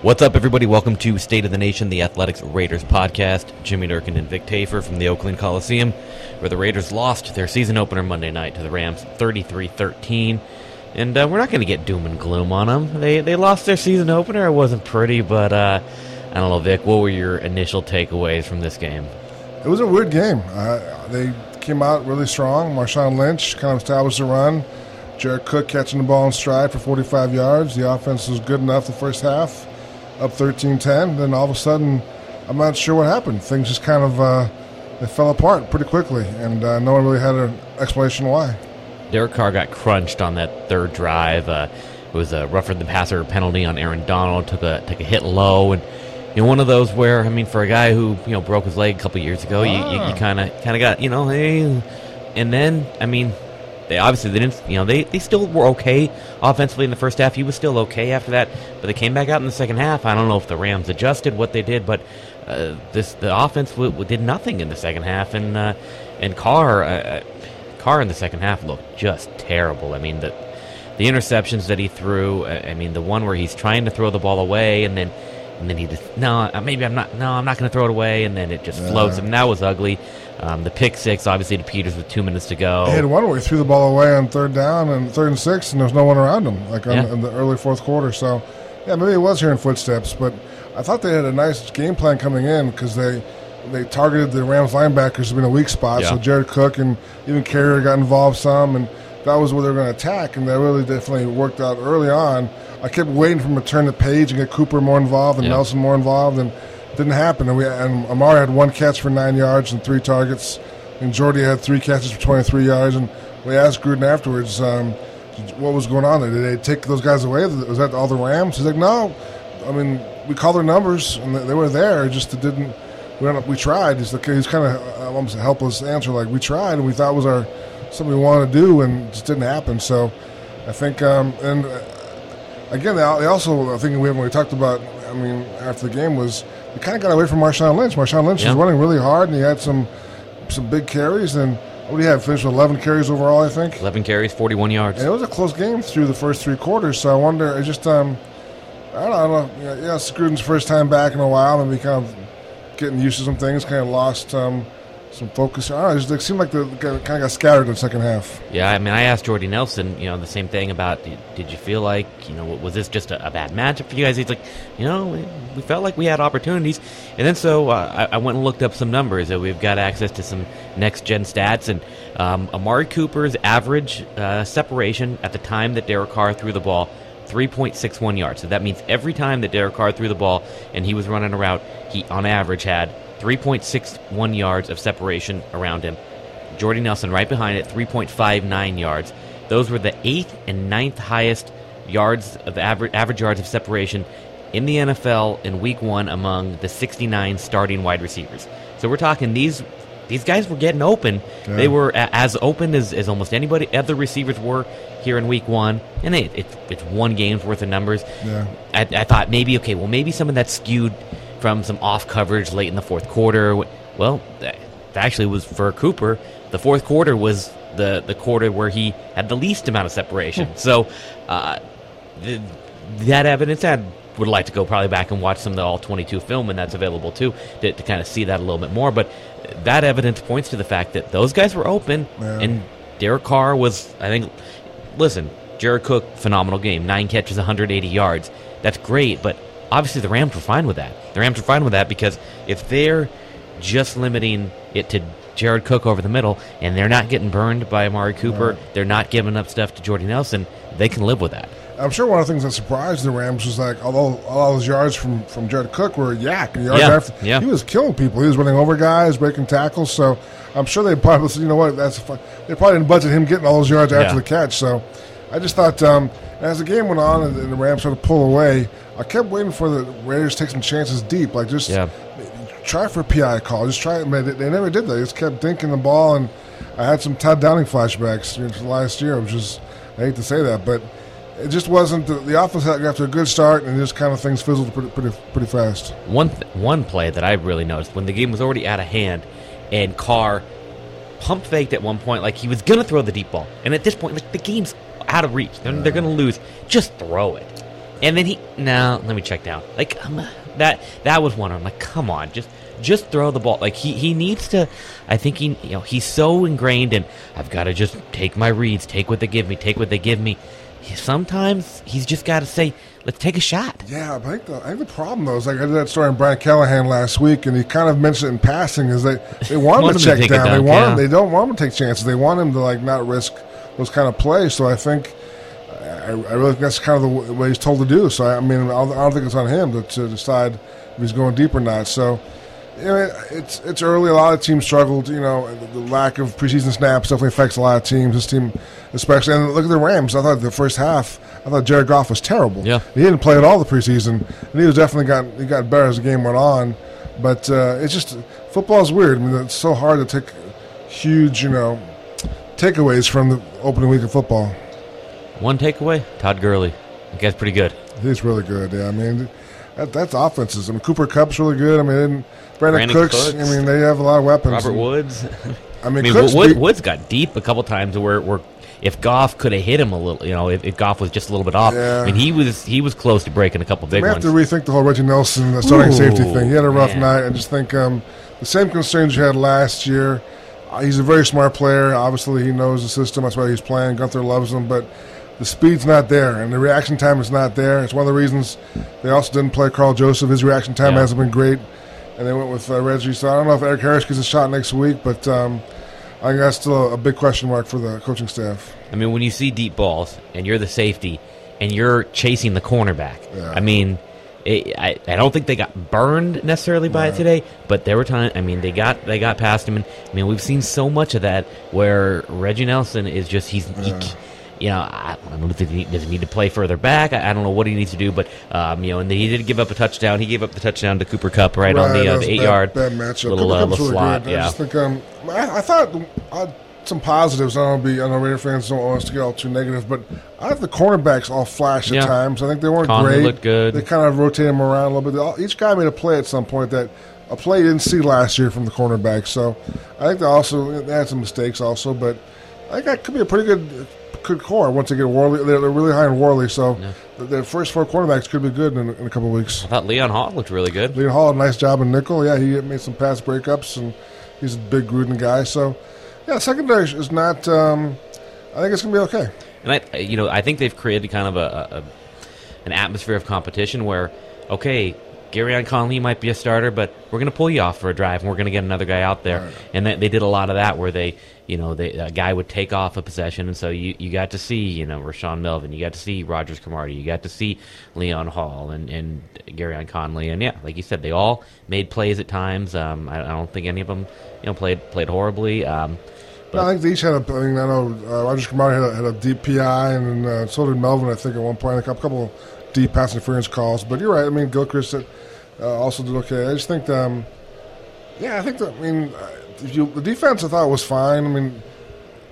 What's up, everybody? Welcome to State of the Nation, the Athletics Raiders podcast. Jimmy Durkin and Vic Tafur from the Oakland Coliseum, where the Raiders lost their season opener Monday night to the Rams 33-13. And we're not going to get doom and gloom on them. They lost their season opener. It wasn't pretty, but I don't know, Vic, what were your initial takeaways from this game? It was a weird game. They came out really strong. Marshawn Lynch kind of established the run. Jared Cook catching the ball in stride for 45 yards. The offense was good enough the first half, up 13-10. Then all of a sudden, I'm not sure what happened. Things just kind of they fell apart pretty quickly, and no one really had an explanation why. Derek Carr got crunched on that third drive. It was a rougher than passer penalty on Aaron Donald. Took a hit low, and one of those where, I mean, for a guy who broke his leg a couple years ago, you kind of got hey, and then I mean. They didn't, they still were okay offensively in the first half. He was still okay after that, but they came back out in the second half. I don't know if the Rams adjusted what they did, but the offense did nothing in the second half, and Carr in the second half looked just terrible. I mean, the interceptions that he threw, I mean, the one where he's trying to throw the ball away, and then he just, I'm not going to throw it away, and then it just floats, and that was ugly. The pick six, obviously, to Peters with 2 minutes to go. He had one where he threw the ball away on third down and 3rd and 6, and there was no one around him, in the early fourth quarter. So, yeah, maybe it was hearing footsteps, but I thought they had a nice game plan coming in because they targeted the Rams linebackers to be in a weak spot. Yeah. So Jared Cook and even Carrier got involved some, and that was where they were going to attack, and that really definitely worked out early on. I kept waiting for him to turn the page and get Cooper more involved and Nelson more involved, and didn't happen. And Amari had 1 catch for 9 yards and 3 targets, and Jordy had 3 catches for 23 yards. And we asked Gruden afterwards what was going on there. Did they take those guys away? Was that all the Rams? He's like, no. I mean, we called their numbers, and they were there. Just it didn't. We tried. He's kind of almost a helpless answer. Like, we tried, and we thought it was something we wanted to do, and it just didn't happen. So I think, and again, they also, I think when we talked about, I mean, after the game was, we kind of got away from Marshawn Lynch. Marshawn Lynch was running really hard, and he had some big carries. And what do you have? Finished with 11 carries overall, I think. 11 carries, 41 yards. And it was a close game through the first 3 quarters. So I wonder, I don't know. Yeah, it's Gruden's first time back in a while, and we kind of getting used to some things. Kind of lost some focus. I don't know. It seemed like they kind of got scattered in the second half. Yeah, I mean, I asked Jordy Nelson, the same thing about, did you feel like, was this just a bad matchup for you guys? He's like, we felt like we had opportunities. And then so I went and looked up some numbers. We've got access to some next-gen stats. And Amari Cooper's average separation at the time that Derek Carr threw the ball, 3.61 yards. So that means every time that Derek Carr threw the ball and he was running a route, he, on average, had 3.61 yards of separation around him. Jordy Nelson right behind it, 3.59 yards. Those were the 8th and 9th highest yards of average yards of separation in the NFL in Week 1 among the 69 starting wide receivers. So we're talking these guys were getting open. Yeah. They were as open as almost anybody other receivers were here in Week 1. And it's one game's worth of numbers. Yeah. I thought maybe some of that skewed from some off coverage late in the fourth quarter. Well, that actually was for Cooper. The fourth quarter was the quarter where he had the least amount of separation. So that evidence, I would like to go probably back and watch some of the all-22 film, and that's available too, to kind of see that a little bit more. But that evidence points to the fact that those guys were open, and Derek Carr was, I think, listen, Jared Cook, phenomenal game, 9 catches, 180 yards. That's great, but obviously the Rams were fine with that. The Rams were fine with that because if they're just limiting it to Jared Cook over the middle and they're not getting burned by Amari Cooper, they're not giving up stuff to Jordy Nelson, they can live with that. I'm sure one of the things that surprised the Rams was although all those yards from Jared Cook were yak. He was killing people. He was running over guys, breaking tackles. So I'm sure they probably said, that's fun. They probably didn't budget him getting all those yards after the catch. So I just thought, as the game went on and the Rams started to pull away, I kept waiting for the Raiders to take some chances deep. Try for a PI call. Just try it. They never did that. They just kept dinking the ball, and I had some Todd Downing flashbacks last year, which is, I hate to say that, but it just wasn't the offense got after a good start, and just kind of things fizzled pretty fast. One play that I really noticed when the game was already out of hand, and Carr pump faked at one point like he was gonna throw the deep ball, and at this point, the game's out of reach. They're gonna lose. Just throw it. And then let me check down. Like that was one. I'm like, come on, just throw the ball. Like he needs to. I think he's so ingrained in. I've got to just take my reads, take what they give me. Sometimes he's just got to say, let's take a shot. Yeah, I think the problem though is, like, I did that story on Brian Callahan last week, and he kind of mentioned it in passing, is they want him to check down. They don't want him to take chances. They want him to, like, not risk those kind of plays. So I think. I really think that's kind of the way he's told to do. So, I don't think it's on him to decide if he's going deep or not. So, it's early. A lot of teams struggled. The lack of preseason snaps definitely affects a lot of teams. This team especially. And look at the Rams. I thought the first half, Jared Goff was terrible. Yeah. He didn't play at all the preseason. And he was definitely got better as the game went on. But it's just, football is weird. It's so hard to take huge, takeaways from the opening week of football. One takeaway, Todd Gurley. The guy's pretty good. He's really good, yeah. That's offenses. Cooper Kupp's really good. Brandon Cooks. They have a lot of weapons. Robert Woods. Woods got deep a couple times where if Goff could have hit him a little, if Goff was just a little bit off. Yeah. He was close to breaking a couple big ones. We have to rethink the whole Reggie Nelson starting safety thing. He had a rough night. I just think the same concerns you had last year. He's a very smart player. Obviously, he knows the system. That's why he's playing. Gunther loves him, but the speed's not there, and the reaction time is not there. It's one of the reasons they also didn't play Carl Joseph. His reaction time hasn't been great, and they went with Reggie. So I don't know if Eric Harris gets a shot next week, but I think that's still a big question mark for the coaching staff. When you see deep balls, and you're the safety, and you're chasing the cornerback, I don't think they got burned necessarily by it today, but there were times. They got past him, and we've seen so much of that where Reggie Nelson is just I don't know if he does he need to play further back. I don't know what he needs to do, but and he did give up a touchdown. He gave up the touchdown to Cooper Kupp on the 8-yard matchup. Little slot. Really, I just think I thought some positives. I know Raider fans don't want us to get all too negative, but I have the cornerbacks all flash at times. I think they weren't great. Looked good. They kind of rotated them around a little bit. Each guy made a play at some point a play you didn't see last year from the cornerbacks. So I think they had some mistakes also, but I think that could be a pretty good core once they get Worley. They're really high in Worley, so the first 4 cornerbacks could be good in a couple of weeks. I thought Leon Hall looked really good. Leon Hall had a nice job in nickel. Yeah, he made some pass breakups, and he's a big Gruden guy. So, secondary is not. I think it's going to be okay. And I think they've created kind of an atmosphere of competition where, okay, Garyon Conley might be a starter, but we're going to pull you off for a drive, and we're going to get another guy out there. Right. And they did a lot of that where a guy would take off a possession, and so you got to see, Rashawn Melvin, you got to see Rogers Cromartie, you got to see Leon Hall and Garyon Conley, and like you said, they all made plays at times. I don't think any of them, played horribly. But I think they each had I know Rogers Cromartie had a deep PI, and so did Melvin, I think, at one point, a couple of deep pass interference calls. But you're right. Gilchrist also did okay. I just think, the defense I thought was fine.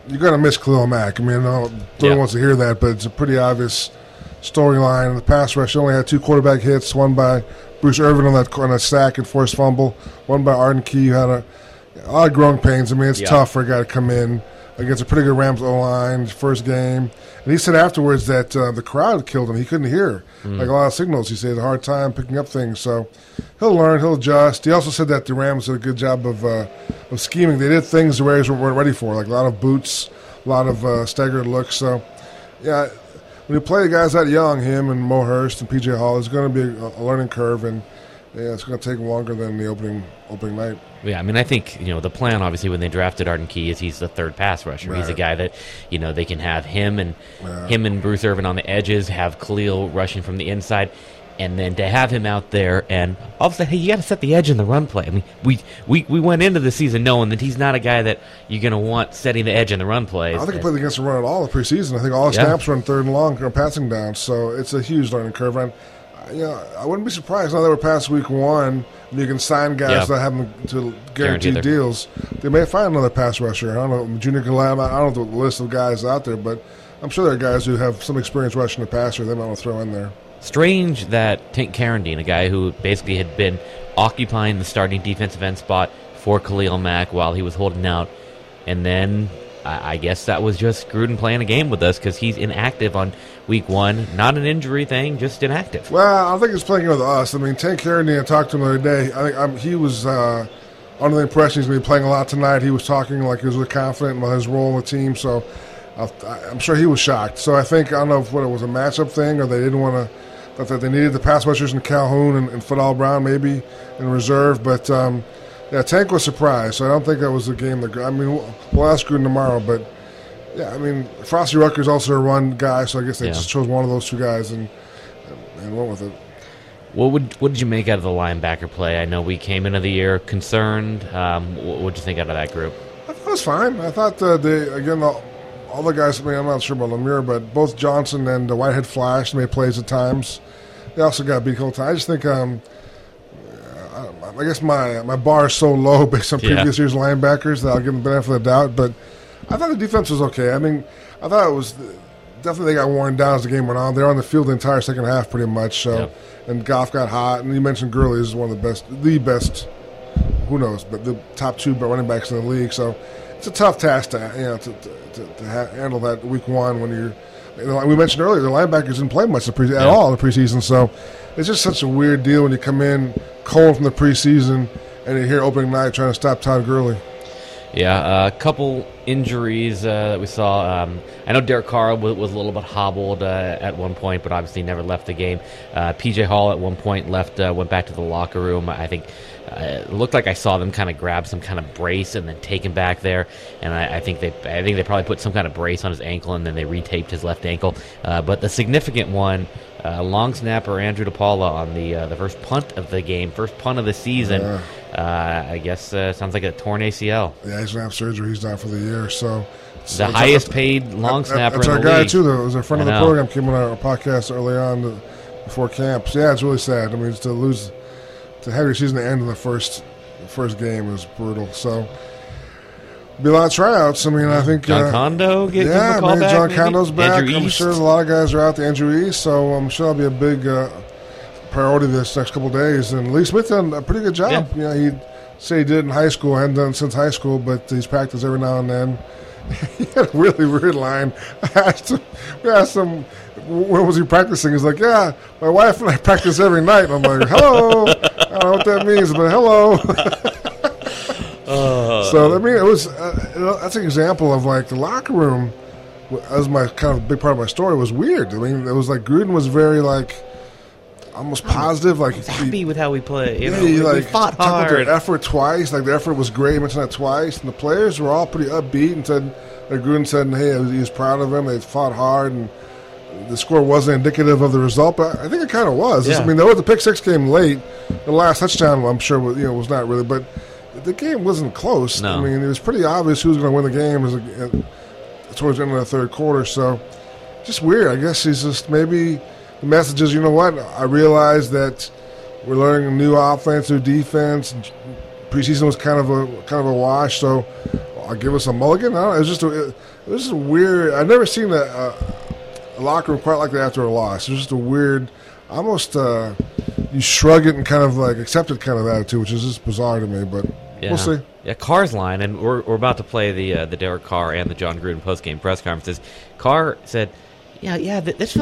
You're going to miss Khalil Mack. Nobody wants to hear that, but it's a pretty obvious storyline. The pass rush only had 2 quarterback hits, one by Bruce Irvin on a sack and forced fumble, one by Arden Key, who had a lot of growing pains. It's tough for a guy to come in against a pretty good Rams O-line, first game. And he said afterwards that the crowd killed him. He couldn't hear a lot of signals. He said he had a hard time picking up things. So he'll learn. He'll adjust. He also said that the Rams did a good job of scheming. They did things the Raiders weren't ready for, like a lot of boots, a lot of staggered looks. So, when you play the guys that young, him and Mo Hurst and P.J. Hall, it's going to be a learning curve, and it's going to take longer than the opening night. Yeah, I think, the plan, obviously, when they drafted Arden Key is he's the third pass rusher. Right. He's a guy that, they can have him and Bruce Irvin on the edges, have Khalil rushing from the inside, and then to have him out there and all of a sudden, hey, you got to set the edge in the run play. We went into the season knowing that he's not a guy that you're going to want setting the edge in the run plays. I don't think he played against the run at all in preseason. I think all his snaps were in third and long, passing down, so it's a huge learning curve. And, I wouldn't be surprised now that we're past week 1. You can sign guys that have them to guaranteed deals. They may find another pass rusher. I don't know, Junior Galab. I don't know the list of guys out there, but I'm sure there are guys who have some experience rushing the passer they might want to throw in there. Strange that Tank Carradine, a guy who basically had been occupying the starting defensive end spot for Khalil Mack while he was holding out, and then I guess that was just Gruden playing a game with us because he's inactive on week 1. Not an injury thing, just inactive. Well, I don't think he's playing with us. I mean, Tank Carradine, I talked to him the other day. I think he was under the impression he's going to be playing a lot tonight. He was talking like he was really confident about his role in the team, so I'm sure he was shocked. So I don't know if it was a matchup thing or they didn't want to, that they needed the pass rushers in Calhoun and Fadal Brown maybe in reserve, but yeah, Tank was surprised, so I don't think that was the game. I mean, we'll ask Gruden tomorrow, but yeah, I mean, Frosty Rucker's also a run guy, so I guess they just chose one of those two guys and went with it. What did you make out of the linebacker play? I know we came into the year concerned. What did you think out of that group? I thought it was fine. I thought all the guys, I mean, I'm not sure about Lemire, but both Johnson and Whitehead flashed, made plays at times. They also got beat a couple times. I just think I guess my bar is so low based on previous year's linebackers that I'll give them the benefit of the doubt. But I thought the defense was okay. I mean, I thought it was definitely they got worn down as the game went on. They were on the field the entire second half pretty much. So, and Goff got hot. And you mentioned Gurley is one of the best, who knows, but the top 2 running backs in the league. So it's a tough task to handle that week 1 when you're. We mentioned earlier the linebackers didn't play much at all in the preseason. So it's just such a weird deal when you come in cold from the preseason and you're here opening night trying to stop Todd Gurley. Yeah, a couple injuries that we saw. I know Derek Carr was a little bit hobbled at one point, but obviously never left the game. P.J. Hall at one point went back to the locker room. I think it looked like I saw them kind of grab some kind of brace and then take him back there. And I think they probably put some kind of brace on his ankle and then they retaped his left ankle. But the significant one, long snapper Andrew DePaula on the first punt of the game, first punt of the season. Yeah. I guess sounds like a torn ACL. Yeah, he's going to have surgery. He's down for the year. So the highest paid long snapper in the league. That's our guy, too, though. It was a friend of the program, came on our podcast early on before camp. So, yeah, it's really sad. I mean, to lose to have your season to end in the first game is brutal. So, be a lot of tryouts. I mean, I think John Kondo getting a call back. John Kondo's back. Andrew I'm East. sure a lot of guys are out. Andrew East, so I'm sure that'll be a big priority this next couple of days. And Lee Smith done a pretty good job. Yeah. You know, he'd say he did in high school, hadn't done since high school, but he's practiced every now and then. He had a really weird line. We asked him, when was he practicing? He's like, yeah, my wife and I practice every night. And I'm like, hello. I don't know what that means, but hello. So, I mean, it was that's an example of, like, the locker room, as my kind of big part of my story, was weird. I mean, it was like Gruden was very, like, almost positive. Like, happy with how we play. We fought talked hard. about their effort twice. Like, the effort was great. He mentioned that twice. And the players were all pretty upbeat and said, like Gruden said, hey, he was proud of them. They fought hard. And the score wasn't indicative of the result, but I think it kind of was. Yeah. I mean, there was the pick six came late. The last touchdown, I'm sure, was not really. But the game wasn't close. No. I mean, it was pretty obvious who was going to win the game towards the end of the third quarter. So, just weird. I guess he's just maybe the message is, you know what? I realize that we're learning a new offense, new defense. Preseason was kind of a wash, so I'll give us a mulligan. I don't know, it was just a weird. I've never seen a locker room quite like that after a loss. It was just a weird, almost you shrug it and kind of like accept it kind of attitude, which is just bizarre to me. But we'll see. Yeah, Carr's line, and we're about to play the Derek Carr and the Jon Gruden postgame press conferences. Carr said, "Yeah, this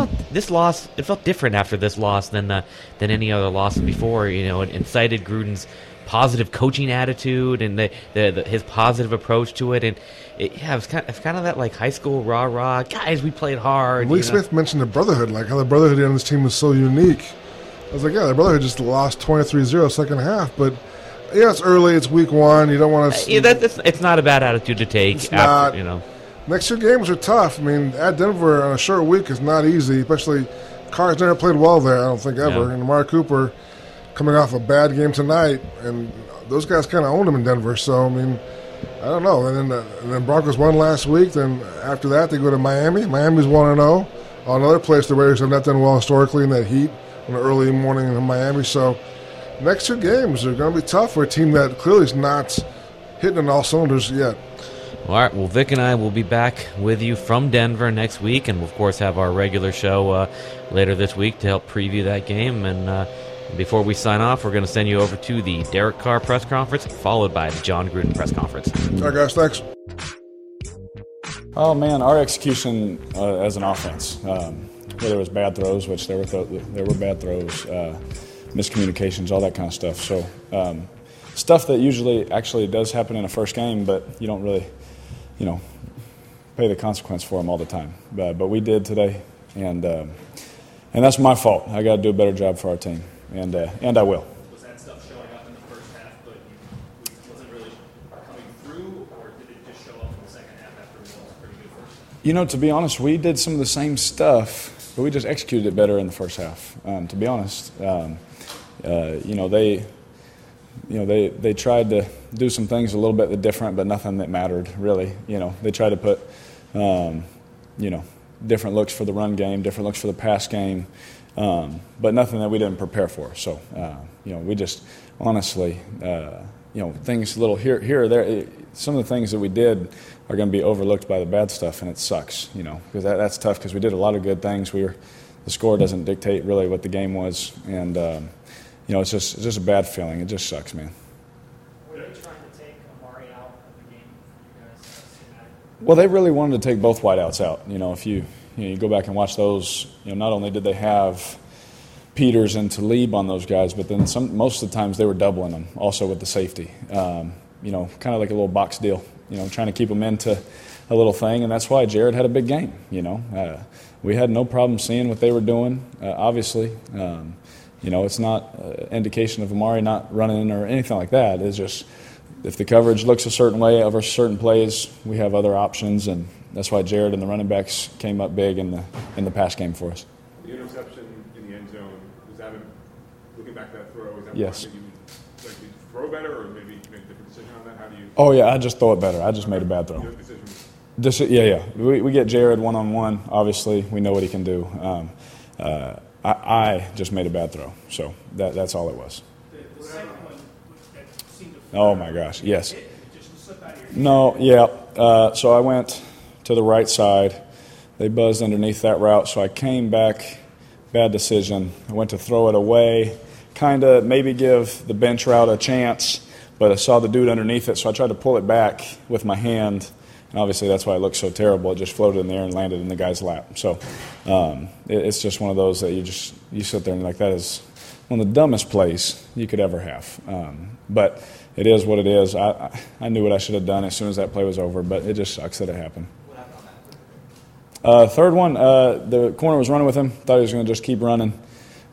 loss. It felt different after this loss than any other loss before. You know, and cited Gruden's positive coaching attitude and his positive approach to it, and it's kind of that like high school rah guys. We played hard." Lee Smith mentioned the brotherhood, like how the brotherhood on this team was so unique. I was like, yeah, the brotherhood just lost 23-0 second half, but yeah, it's early, it's week one. You don't want to. It's not a bad attitude to take. It's after, not. Next two games are tough. I mean, at Denver on a short week is not easy, especially Carr's never played well there, I don't think, ever. Yeah. And Amari Cooper coming off a bad game tonight, and those guys kind of owned him in Denver. So, I mean, I don't know. And then Broncos won last week. Then after that, they go to Miami. Miami's 1-0. Another place the Raiders have not done well historically in that heat in the early morning in Miami. So, next two games are going to be tough for a team that clearly is not hitting on all cylinders yet. All right, well, Vic and I will be back with you from Denver next week, and we'll, of course, have our regular show later this week to help preview that game. And before we sign off, we're going to send you over to the Derek Carr press conference, followed by the Jon Gruden press conference. All right, guys, thanks. Oh, man, our execution as an offense, whether it was bad throws, which there were bad throws, miscommunications, all that kind of stuff. So stuff that usually actually does happen in a first game, but you don't really, pay the consequence for them all the time. But we did today, and that's my fault. I got to do a better job for our team, and I will. Was that stuff showing up in the first half, but wasn't really coming through, or did it just show up in the second half after it was pretty good first half? To be honest, we did some of the same stuff, but we just executed it better in the first half. To be honest, they tried to do some things a little bit different, but nothing that mattered really. They tried to put, different looks for the run game, different looks for the pass game, but nothing that we didn't prepare for. So, we just honestly, things a little here or there. Some of the things that we did are going to be overlooked by the bad stuff, and it sucks. Because that's tough because we did a lot of good things. The score doesn't dictate really what the game was, and it's just a bad feeling. It just sucks, man. Were they trying to take Amari out of the game for you guys? Well, they really wanted to take both wideouts out. If you go back and watch those, not only did they have Peters and Talib on those guys, but then most of the times they were doubling them also with the safety. Kind of like a little box deal, trying to keep them into a little thing, and that's why Jared had a big game. We had no problem seeing what they were doing, obviously. It's not an indication of Amari not running or anything like that. It's just if the coverage looks a certain way over certain plays, we have other options, and that's why Jared and the running backs came up big in the pass game for us. The interception in the end zone, was that looking back at that throw, was that yes. That you throw better or maybe make a different decision on that? How do you? Oh, yeah, I just throw it better. I just made a bad throw. Yeah. We get Jared one-on-one. Obviously, we know what he can do. I just made a bad throw, so that's all it was. The second one that seemed to Oh, my gosh, yes. it just slipped out of your hand. No, yeah. So I went to the right side. They buzzed underneath that route, so I came back. Bad decision. I went to throw it away, kind of maybe give the bench route a chance, but I saw the dude underneath it, so I tried to pull it back with my hand. And obviously, that's why it looked so terrible. It just floated in the air and landed in the guy's lap. So it's just one of those that you sit there and you're like, that is one of the dumbest plays you could ever have. But it is what it is. I knew what I should have done as soon as that play was over, but it just sucks that it happened. What happened on that? Third one, the corner was running with him. Thought he was going to just keep running.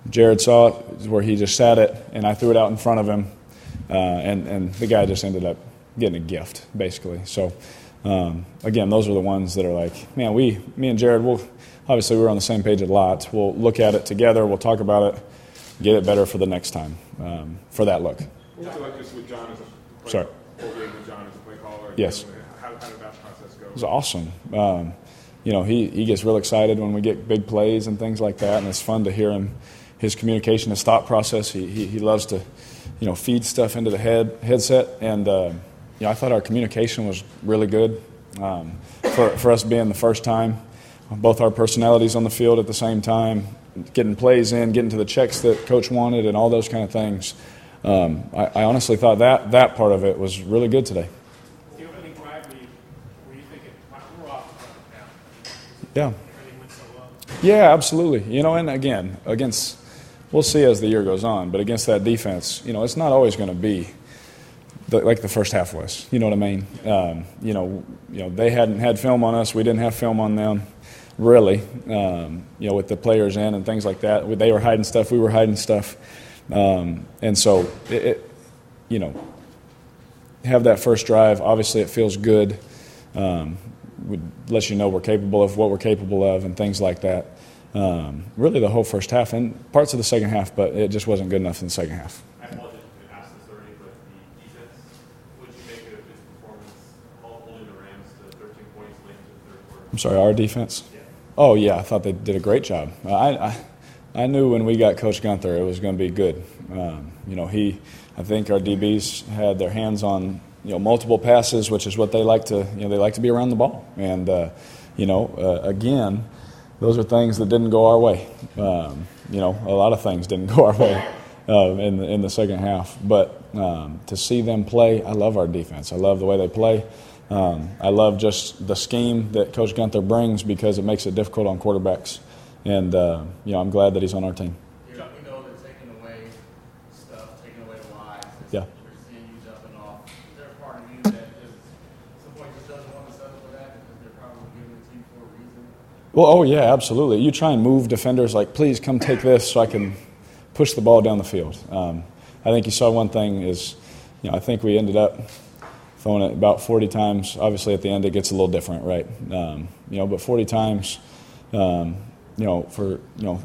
Jared saw it where he just sat it, and I threw it out in front of him. And the guy just ended up getting a gift, basically. So, again, those are the ones that are like, man, me and Jared, obviously we were on the same page a lot. We'll look at it together. We'll talk about it, get it better for the next time, for that look. What was it like just with Jon as a Sorry. Postgame with Jon as a play caller? Yes. How did that process go? It was awesome. He gets real excited when we get big plays and things like that, and it's fun to hear his communication, his thought process. He loves to, feed stuff into the headset, and I thought our communication was really good for us being the first time. Both our personalities on the field at the same time, getting plays in, getting to the checks that Coach wanted, and all those kind of things. I honestly thought that part of it was really good today. The opening drive, were you thinking, we're off the front now? Yeah. Everything went so well. Yeah, absolutely. And again, we'll see as the year goes on, but against that defense, it's not always going to be like the first half was. You know what I mean? They hadn't had film on us. We didn't have film on them, really, with the players in and things like that. They were hiding stuff. We were hiding stuff. And so, have that first drive. Obviously, it feels good. Would let you know we're capable of what we're capable of and things like that. Really the whole first half and parts of the second half, but it just wasn't good enough in the second half. I apologize to ask this already, but the defense, what did you make of its performance holding the Rams to 13 points late into the third quarter? I'm sorry, our defense? Yeah. Oh, yeah, I thought they did a great job. I knew when we got Coach Gunther it was going to be good. I think our DBs had their hands on multiple passes, which is what they like to they like to be around the ball. And again, those are things that didn't go our way. A lot of things didn't go our way in the second half. But to see them play, I love our defense. I love the way they play. I love just the scheme that Coach Gunther brings because it makes it difficult on quarterbacks. And, I'm glad that he's on our team. Chuck, we know they're taking away stuff, taking away lives. Yeah. We're seeing you jumping off. Is there a part of you that just at some point just doesn't want to settle for that because they're probably giving it to you for a reason? Well, oh, yeah, absolutely. You try and move defenders like, please come take this so I can push the ball down the field. I think you saw one thing is, I think we ended up throwing it about 40 times. Obviously, at the end, it gets a little different, right? But 40 times, for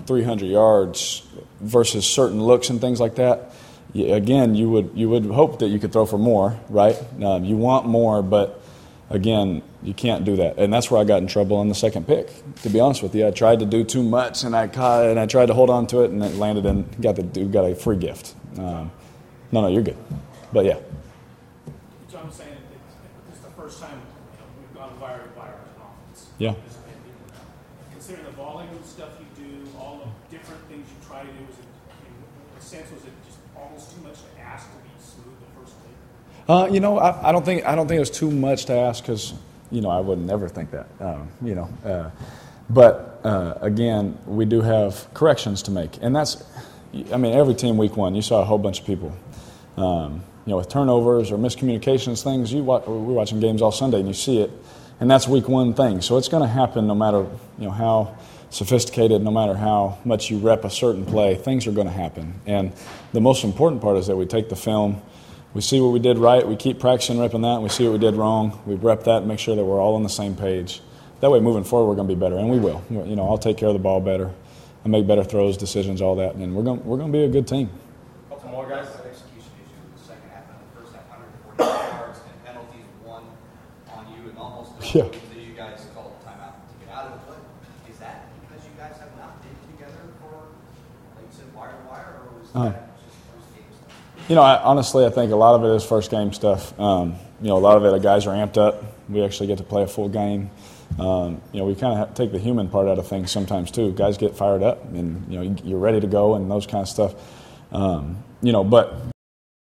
300 yards versus certain looks and things like that. Again, you would hope that you could throw for more, right? You want more, but again, you can't do that, and that's where I got in trouble on the second pick. To be honest with you, I tried to do too much, and I tried to hold on to it, and it landed and got a free gift. No, you're good, but yeah. Jon was saying this is the first time we've gone wire to wire as an offense. Yeah. Considering the volume of stuff you do, all the different things you try to do, in a sense, was it just almost too much to ask to be smooth the first day? I don't think it was too much to ask because I would never think that. But again, we do have corrections to make, and that's. Every team week one, you saw a whole bunch of people. With turnovers or miscommunications, things, we're watching games all Sunday and you see it, and that's week one thing. So it's going to happen no matter how sophisticated, no matter how much you rep a certain play, things are going to happen. And the most important part is that we take the film, we see what we did right, we keep practicing repping that, and we see what we did wrong, we rep that and make sure that we're all on the same page. That way moving forward we're going to be better, and we will. I'll take care of the ball better, I make better throws, decisions, all that, and we're going to be a good team. Couple more guys. Execution issue in the second half. In the first half, 140 yards and penalties, one on you, and almost Yeah. that you guys called timeout to get out of it. But is that because you guys have not been together for, like you said, wire to wire, or was that just first game stuff? Honestly, I think a lot of it is first game stuff. A lot of it, the guys are amped up. We actually get to play a full game. We kind of take the human part out of things sometimes too. Guys get fired up, and you're ready to go, and those kind of stuff. But